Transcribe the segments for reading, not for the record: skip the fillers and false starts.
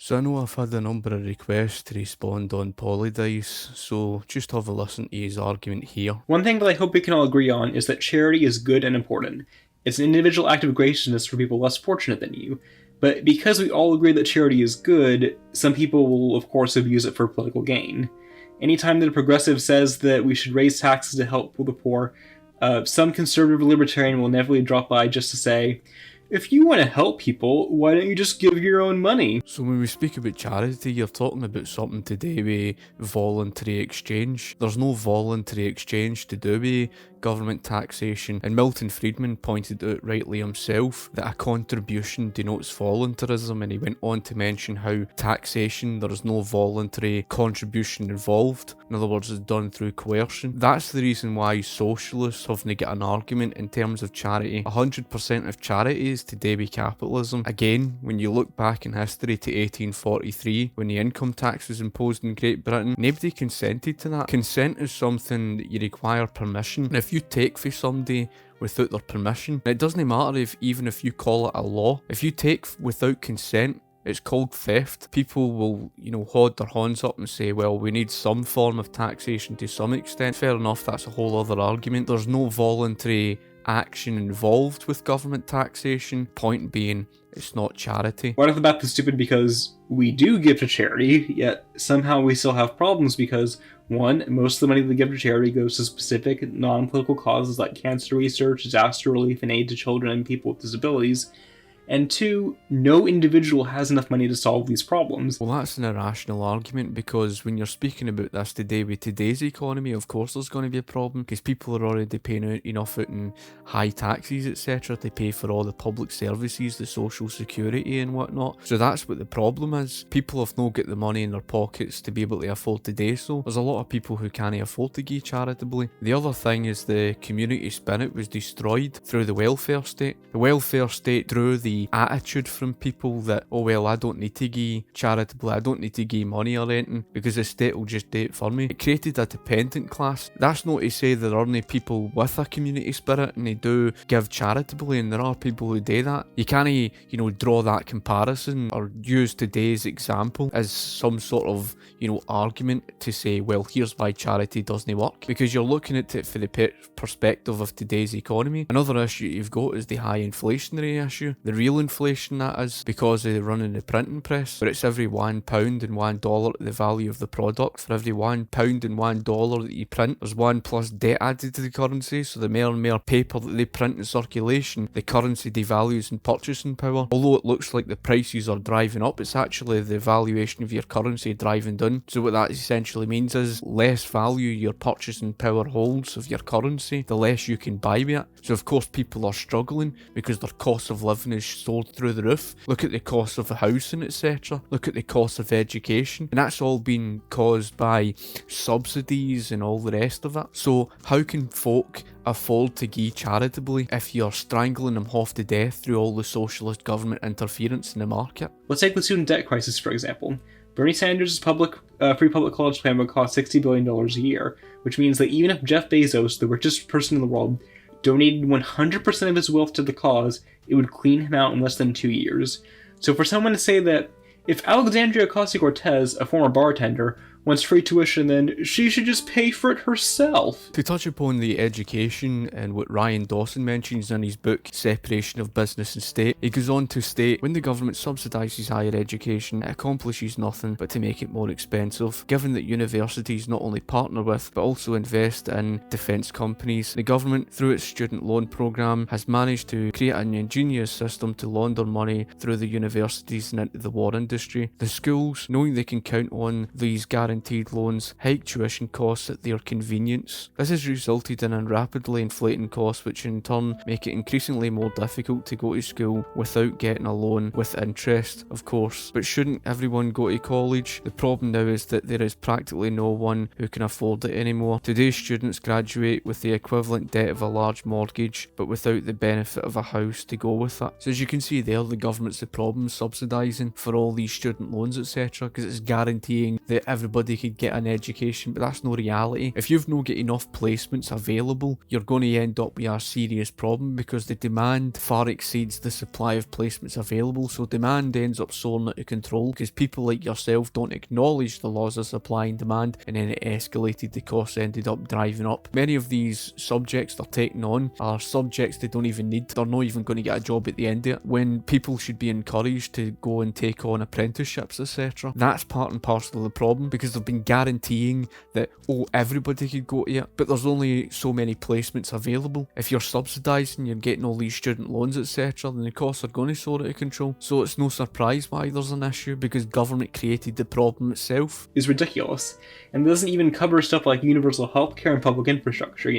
So I know I've had a number of requests to respond on PoliDice, so just have a listen to his argument here. One thing that I hope we can all agree on is that charity is good and important. It's an individual act of graciousness for people less fortunate than you. But because we all agree that charity is good, some people will of course abuse it for political gain. Anytime that a progressive says that we should raise taxes to help the poor, some conservative libertarian will inevitably drop by just to say, if you want to help people, why don't you just give your own money? So when we speak about charity, you're talking about something to do with voluntary exchange. There's no voluntary exchange to do with government taxation, and Milton Friedman pointed out rightly himself that a contribution denotes voluntarism, and he went on to mention how taxation, there is no voluntary contribution involved. In other words, it's done through coercion. That's the reason why socialists have to get an argument in terms of charity. 100% of charity is to do with capitalism. Again, when you look back in history to 1843, when the income tax was imposed in Great Britain, nobody consented to that. Consent is something that you require permission. And if you take for somebody without their permission, it doesn't matter even if you call it a law. If you take without consent, it's called theft. People will, hold their hands up and say, well, we need some form of taxation to some extent. Fair enough, that's a whole other argument. There's no voluntary action involved with government taxation. Point being, it's not charity. Right off the bat, that's stupid because we do give to charity, yet somehow we still have problems because, one, most of the money we give to charity goes to specific non-political causes like cancer research, disaster relief, and aid to children and people with disabilities. And two, no individual has enough money to solve these problems. Well, that's an irrational argument, because when you're speaking about this today with today's economy, of course there's going to be a problem, because people are already paying out enough out in high taxes, etc. to pay for all the public services, the social security and whatnot. So that's what the problem is. People have not got the money in their pockets to be able to afford to do so. There's a lot of people who can't afford to give charitably. The other thing is the community spirit was destroyed through the welfare state. The welfare state drew the attitude from people that, oh well, I don't need to give charitably, I don't need to give money or anything because the state will just do it for me. It created a dependent class. That's not to say there aren't people with a community spirit and they do give charitably, and there are people who do that. You can't, draw that comparison or use today's example as some sort of, argument to say, well, here's why charity doesn't work, because you're looking at it for the perspective of today's economy. Another issue you've got is the high inflationary issue. The real inflation, that is, because of running the printing press, where it's every £1 and $1 the value of the product. For every £1 and $1 that you print, there's one plus debt added to the currency, so the more and more paper that they print in circulation, the currency devalues in purchasing power. Although it looks like the prices are driving up, it's actually the valuation of your currency driving down. So what that essentially means is less value your purchasing power holds of your currency, the less you can buy with it. So of course people are struggling because their cost of living is soared through the roof. Look at the cost of housing, etc. Look at the cost of education, and that's all been caused by subsidies and all the rest of it. So how can folk afford to give charitably if you're strangling them half to death through all the socialist government interference in the market? Let's take the student debt crisis, for example. Bernie Sanders' free public college plan would cost $60 billion a year, which means that even if Jeff Bezos, the richest person in the world, donated 100% of his wealth to the cause, it would clean him out in less than 2 years. So for someone to say that if Alexandria Ocasio-Cortez, a former bartender, wants free tuition, then she should just pay for it herself. To touch upon the education and what Ryan Dawson mentions in his book, Separation of Business and State, he goes on to state, when the government subsidises higher education, it accomplishes nothing but to make it more expensive. Given that universities not only partner with, but also invest in defence companies, the government, through its student loan programme, has managed to create an ingenious system to launder money through the universities and into the war industry. The schools, knowing they can count on these guaranteed loans, hike tuition costs at their convenience. This has resulted in a rapidly inflating costs, which in turn make it increasingly more difficult to go to school without getting a loan with interest, of course. But shouldn't everyone go to college? The problem now is that there is practically no one who can afford it anymore. Today's students graduate with the equivalent debt of a large mortgage, but without the benefit of a house to go with it. So as you can see there, the government's the problem, subsidising for all these student loans, etc., because it's guaranteeing that everybody everybody could get an education, but that's no reality. If you've not got enough placements available, you're going to end up with a serious problem because the demand far exceeds the supply of placements available, so demand ends up soaring out of control because people like yourself don't acknowledge the laws of supply and demand, and then it escalated, the costs ended up driving up. Many of these subjects they're taking on are subjects they don't even need. They're not even going to get a job at the end of it, when people should be encouraged to go and take on apprenticeships, etc. That's part and parcel of the problem, because they've been guaranteeing that, oh, everybody could go to it, but there's only so many placements available. If you're subsidising, you're getting all these student loans, etc., then the costs are going to soar out of control. So it's no surprise why there's an issue, because government created the problem itself. Is ridiculous, and it doesn't even cover stuff like universal healthcare and public infrastructure,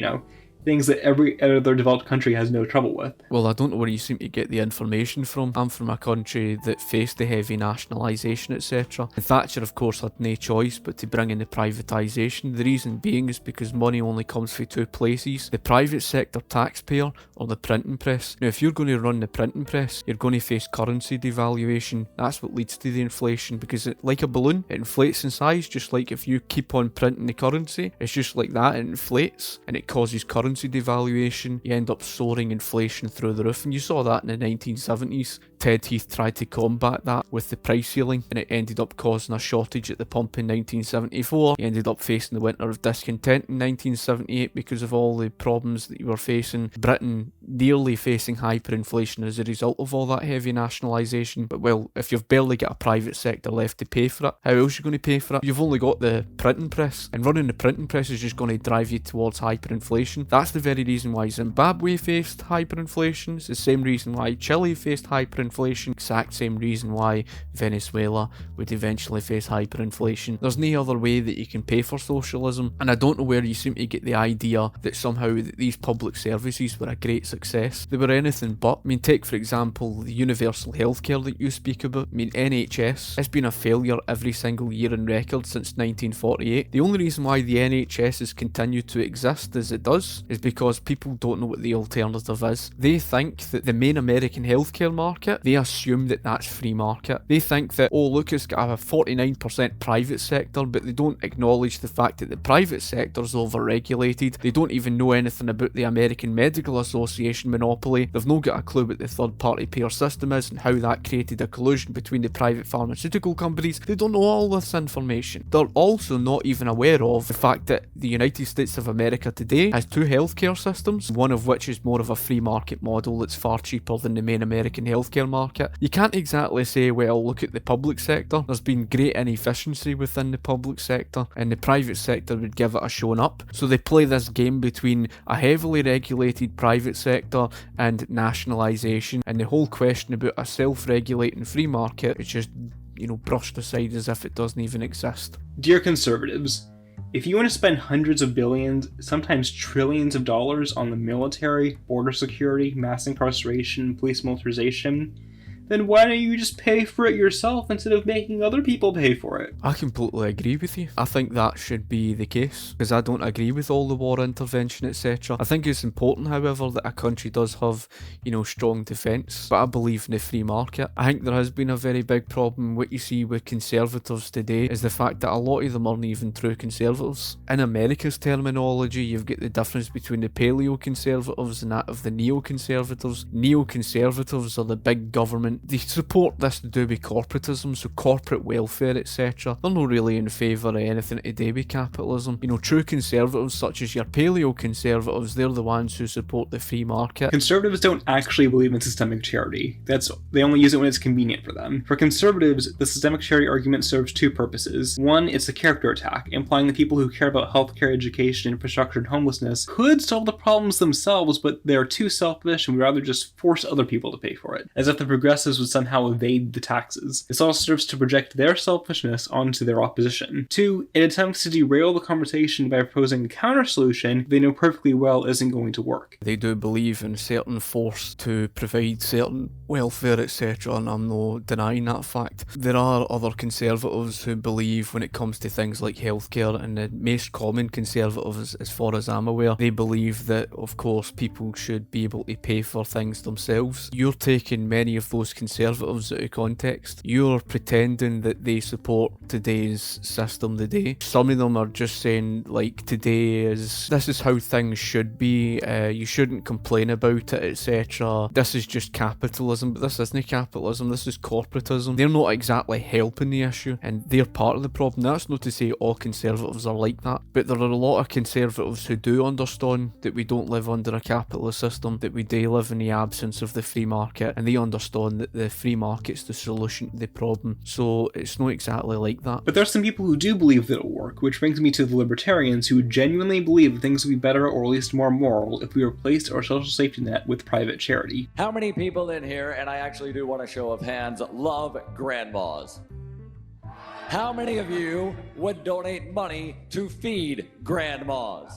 things that every other developed country has no trouble with. Well, I don't know where you seem to get the information from. I'm from a country that faced the heavy nationalisation, etc. And Thatcher, of course, had no choice but to bring in the privatisation. The reason being is because money only comes from two places: the private sector taxpayer or the printing press. Now, if you're going to run the printing press, you're going to face currency devaluation. That's what leads to the inflation, because like a balloon, it inflates in size, just like if you keep on printing the currency, it's just like that, it inflates and it causes currency devaluation. You end up soaring inflation through the roof, and you saw that in the 1970s. Ted Heath tried to combat that with the price ceiling, and it ended up causing a shortage at the pump in 1974. He ended up facing the winter of discontent in 1978 because of all the problems that you were facing. Britain nearly facing hyperinflation as a result of all that heavy nationalisation. But well, if you've barely got a private sector left to pay for it, how else are you going to pay for it? You've only got the printing press, and running the printing press is just going to drive you towards hyperinflation. That's the very reason why Zimbabwe faced hyperinflation. It's the same reason why Chile faced hyperinflation. Exact same reason why Venezuela would eventually face hyperinflation. There's no other way that you can pay for socialism, and I don't know where you seem to get the idea that somehow that these public services were a great success. They were anything but. I mean, take for example the universal healthcare that you speak about. I mean, NHS has been a failure every single year in record since 1948. The only reason why the NHS has continued to exist as it does is because people don't know what the alternative is. They think that the main American healthcare market, they assume that that's free market. They think that, oh look, it's got a 49% private sector, but they don't acknowledge the fact that the private sector is overregulated. They don't even know anything about the American Medical Association monopoly. They've not got a clue what the third party payer system is and how that created a collusion between the private pharmaceutical companies. They don't know all this information. They're also not even aware of the fact that the United States of America today has two healthcare systems, one of which is more of a free market model that's far cheaper than the main American healthcare market. You can't exactly say, well, look at the public sector. There's been great inefficiency within the public sector, and the private sector would give it a showing up. So they play this game between a heavily regulated private sector and nationalisation, and the whole question about a self-regulating free market is just, brushed aside as if it doesn't even exist. Dear conservatives, if you want to spend hundreds of billions, sometimes trillions of dollars on the military, border security, mass incarceration, police militarization, then why don't you just pay for it yourself instead of making other people pay for it? I completely agree with you. I think that should be the case, because I don't agree with all the war intervention, etc. I think it's important, however, that a country does have, strong defence, but I believe in the free market. I think there has been a very big problem. What you see with conservatives today is the fact that a lot of them aren't even true conservatives. In America's terminology, you've got the difference between the paleo-conservatives and that of the neo-conservatives. Neo-conservatives are the big government. They support this to do with corporatism, so corporate welfare, etc. They're not really in favour of anything to do with capitalism. True conservatives, such as your paleo-conservatives, they're the ones who support the free market. Conservatives don't actually believe in systemic charity. They only use it when it's convenient for them. For conservatives, the systemic charity argument serves two purposes. One, it's a character attack, implying that people who care about healthcare, education, infrastructure, and homelessness could solve the problems themselves, but they're too selfish and would rather just force other people to pay for it, as if the progressives would somehow evade the taxes. This also serves to project their selfishness onto their opposition. Two, it attempts to derail the conversation by proposing a counter-solution they know perfectly well isn't going to work. They do believe in certain force to provide certain welfare, etc., and I'm not denying that fact. There are other conservatives who believe when it comes to things like healthcare, and the most common conservatives, as far as I'm aware, they believe that, of course, people should be able to pay for things themselves. You're taking many of those conservatives out of context. You're pretending that they support today's system today. Some of them are just saying, like, this is how things should be, you shouldn't complain about it, etc. This is just capitalism, but this isn't capitalism, this is corporatism. They're not exactly helping the issue, and they're part of the problem. That's not to say all conservatives are like that, but there are a lot of conservatives who do understand that we don't live under a capitalist system, that we do live in the absence of the free market, and they understand that the free market's the solution to the problem. So it's not exactly like that. But there's some people who do believe that it'll work, which brings me to the libertarians who genuinely believe that things would be better or at least more moral if we replaced our social safety net with private charity. How many people in here, and I actually do want a show of hands, love grandmas? How many of you would donate money to feed grandmas?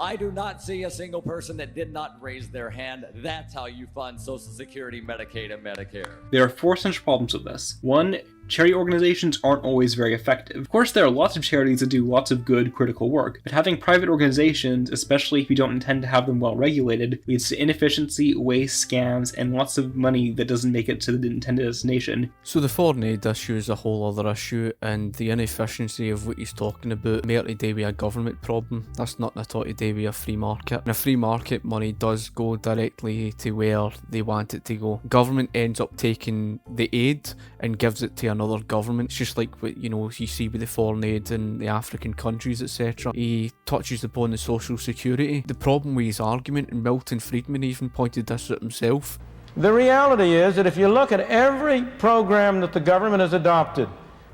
I do not see a single person that did not raise their hand. That's how you fund Social Security, Medicaid, and Medicare. There are 4 central problems with this. 1. Charity organizations aren't always very effective. Of course, there are lots of charities that do lots of good, critical work, but having private organizations, especially if you don't intend to have them well regulated, leads to inefficiency, waste, scams, and lots of money that doesn't make it to the intended destination. So the foreign aid issue is a whole other issue, and the inefficiency of what he's talking about may to do with a government problem. That's not at all to do with a free market. In a free market, money does go directly to where they want it to go. Government ends up taking the aid and gives it to another government. It's just like what you see with the foreign aid in the African countries, etc. He touches upon the social security. The problem with his argument, and Milton Friedman even pointed this out himself. The reality is that if you look at every program that the government has adopted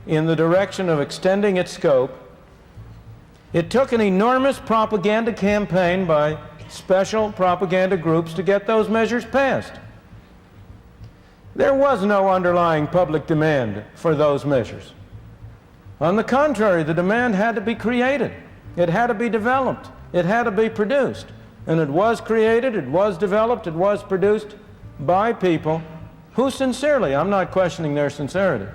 in the direction of extending its scope, it took an enormous propaganda campaign by special propaganda groups to get those measures passed. There was no underlying public demand for those measures. On the contrary, the demand had to be created. It had to be developed. It had to be produced. And it was created, it was developed, it was produced by people who sincerely, I'm not questioning their sincerity,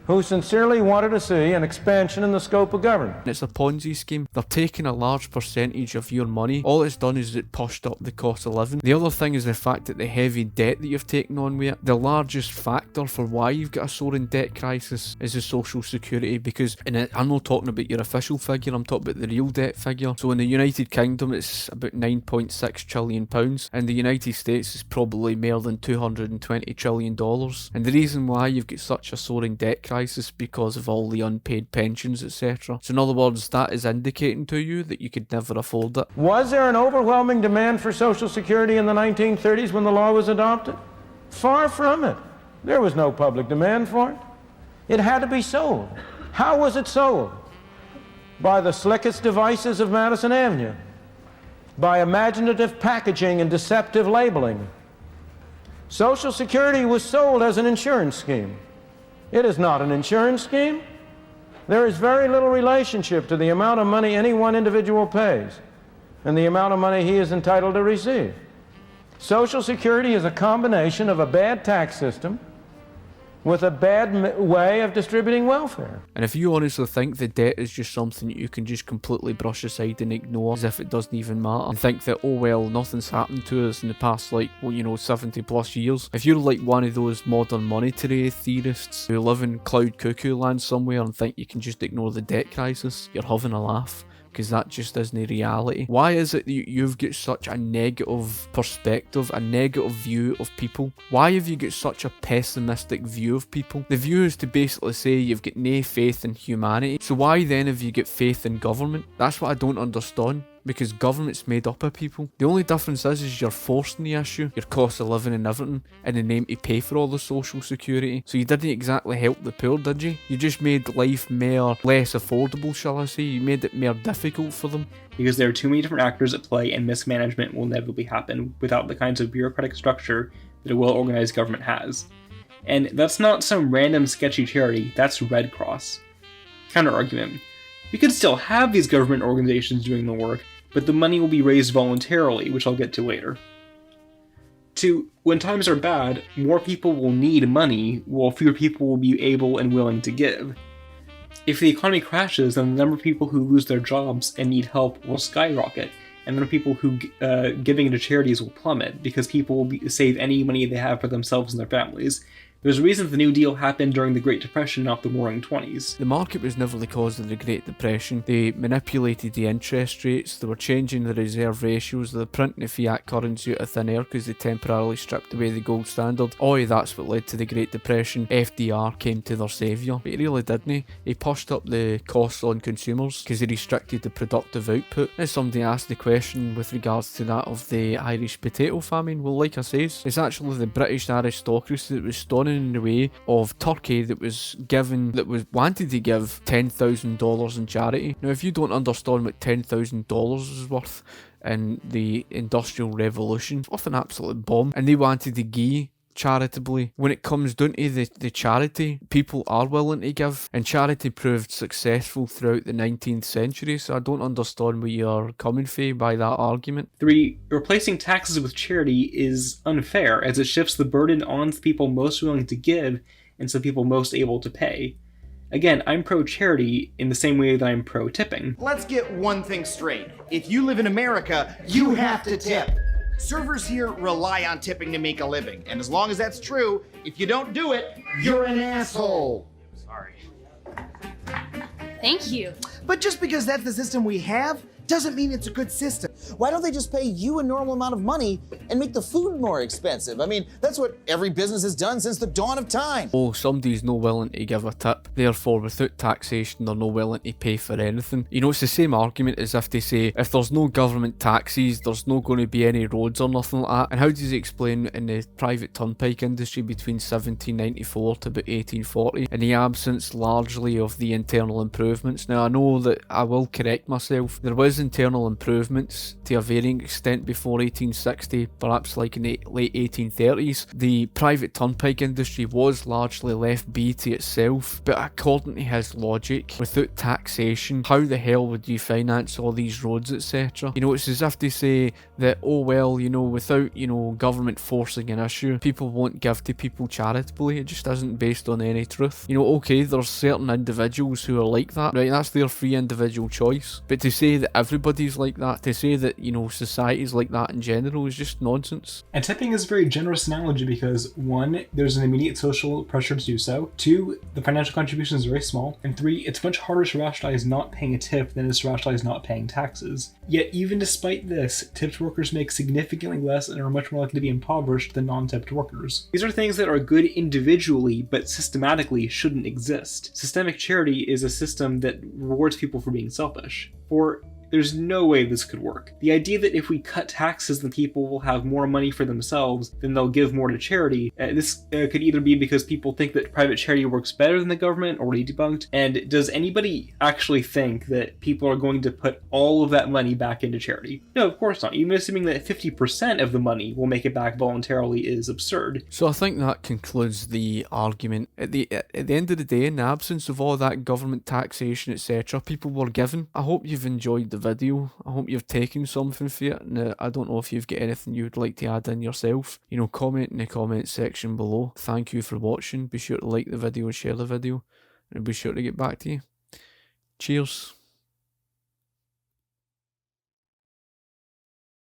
who sincerely wanted to see an expansion in the scope of government. It's a Ponzi scheme. They're taking a large percentage of your money. All it's done is it pushed up the cost of living. The other thing is the fact that the heavy debt that you've taken on with it, the largest factor for why you've got a soaring debt crisis is the social security, because, and I'm not talking about your official figure, I'm talking about the real debt figure. So in the United Kingdom it's about £9.6 trillion. In the United States it's probably more than $220 trillion. And the reason why you've got such a soaring debt crisis because of all the unpaid pensions, etc. So in other words, that is indicating to you that you could never afford it. Was there an overwhelming demand for Social Security in the 1930s when the law was adopted? Far from it. There was no public demand for it. It had to be sold. How was it sold? By the slickest devices of Madison Avenue, by imaginative packaging and deceptive labeling. Social Security was sold as an insurance scheme. It is not an insurance scheme. There is very little relationship to the amount of money any one individual pays and the amount of money he is entitled to receive. Social Security is a combination of a bad tax system with a bad way of distributing welfare. And if you honestly think the debt is just something that you can just completely brush aside and ignore as if it doesn't even matter, and think that, oh well, nothing's happened to us in the past 70 plus years. If you're like one of those modern monetary theorists who live in cloud cuckoo land somewhere and think you can just ignore the debt crisis, you're having a laugh. Because that just isn't reality. Why is it that you've got such a negative perspective, a negative view of people? Why have you got such a pessimistic view of people? The view is to basically say you've got no faith in humanity. So why then have you got faith in government? That's what I don't understand. Because government's made up of people. The only difference is you're forcing the issue, your cost of living and everything, in the name to pay for all the social security. So you didn't exactly help the poor, did you? You just made life less affordable, shall I say? You made it more difficult for them. Because there are too many different actors at play, and mismanagement will inevitably happen without the kinds of bureaucratic structure that a well-organized government has. And that's not some random sketchy charity, that's Red Cross. Counter-argument. We could still have these government organizations doing the work, but the money will be raised voluntarily, which I'll get to later. 2. When times are bad, more people will need money, while fewer people will be able and willing to give. If the economy crashes, then the number of people who lose their jobs and need help will skyrocket, and then people who giving into charities will plummet because people will save any money they have for themselves and their families. There's a reason the New Deal happened during the Great Depression, not the Roaring '20s. The market was never the cause of the Great Depression. They manipulated the interest rates, they were changing the reserve ratios, they were printing the fiat currency out of thin air because they temporarily stripped away the gold standard. That's what led to the Great Depression. FDR came to their saviour. But he really didn't. He pushed up the costs on consumers because he restricted the productive output. Now somebody asked the question with regards to that of the Irish potato famine. Well, like I says, it's actually the British aristocracy that was standing in the way of Turkey that was wanted to give $10,000 in charity. Now, if you don't understand what $10,000 is worth in the Industrial Revolution, it's worth an absolute bomb, and they wanted to give charitably. When it comes down to the charity, people are willing to give, and charity proved successful throughout the 19th century, so I don't understand where you're coming from by that argument. 3. Replacing taxes with charity is unfair, as it shifts the burden on the people most willing to give instead of people most able to pay. Again, I'm pro-charity in the same way that I'm pro-tipping. Let's get one thing straight. If you live in America, you have to tip. Servers here rely on tipping to make a living, and as long as that's true, if you don't do it, you're an asshole. Sorry. Thank you. But just because that's the system we have doesn't mean it's a good system. Why don't they just pay you a normal amount of money and make the food more expensive? I mean, that's what every business has done since the dawn of time. Somebody's no willing to give a tip, therefore without taxation they're no willing to pay for anything. It's the same argument as if they say, if there's no government taxes, there's no going to be any roads or nothing like that. And how does he explain in the private turnpike industry between 1794 to about 1840, in the absence largely of the internal improvements? Now, I know that I will correct myself, there was internal improvements to a varying extent before 1860, perhaps like in the late 1830s. The private turnpike industry was largely left be to itself, but according to his logic, without taxation, how the hell would you finance all these roads, etc.? It's as if they say that, without, government forcing an issue, people won't give to people charitably. It just isn't based on any truth. Okay, there's certain individuals who are like that, right? That's their free individual choice. But to say that everybody's like that, to say that, society's like that in general is just nonsense. And tipping is a very generous analogy because 1, there's an immediate social pressure to do so. 2, the financial contribution is very small. And 3, it's much harder to rationalize not paying a tip than it is to rationalize not paying taxes. Yet even despite this, tipped workers make significantly less and are much more likely to be impoverished than non-tipped workers. These are things that are good individually, but systematically shouldn't exist. Systemic charity is a system that rewards people for being selfish. There's no way this could work. The idea that if we cut taxes, then people will have more money for themselves, then they'll give more to charity. This could either be because people think that private charity works better than the government, already debunked. And does anybody actually think that people are going to put all of that money back into charity? No, of course not. Even assuming that 50% of the money will make it back voluntarily is absurd. So I think that concludes the argument. At the end of the day, in the absence of all that government taxation, etc., people were given. I hope you've enjoyed the video. I hope you've taken something for it. Now, I don't know if you've got anything you'd like to add in yourself. Comment in the comment section below. Thank you for watching. Be sure to like the video and share the video, and I'll be sure to get back to you. Cheers.